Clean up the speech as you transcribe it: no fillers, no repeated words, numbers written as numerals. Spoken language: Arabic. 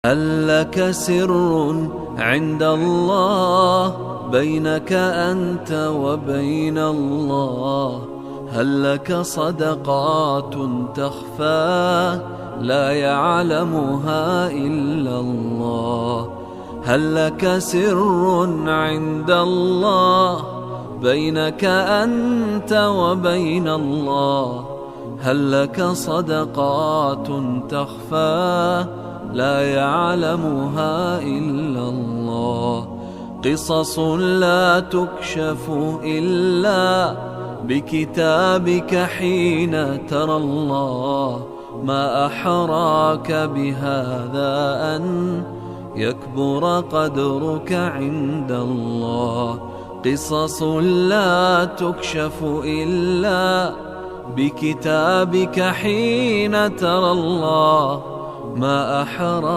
هل لك سر عند الله بينك أنت وبين الله؟ هل لك صدقات تخفى لا يعلمها إلا الله؟ هل لك سر عند الله بينك أنت وبين الله؟ هل لك صدقات تخفى لا يعلمها إلا الله؟ قصص لا تكشف إلا بكتابك حين ترى الله. ما أحراك بهذا أن يكبر قدرك عند الله. قصص لا تكشف إلا بكتابك حين ترى الله. ما أحراك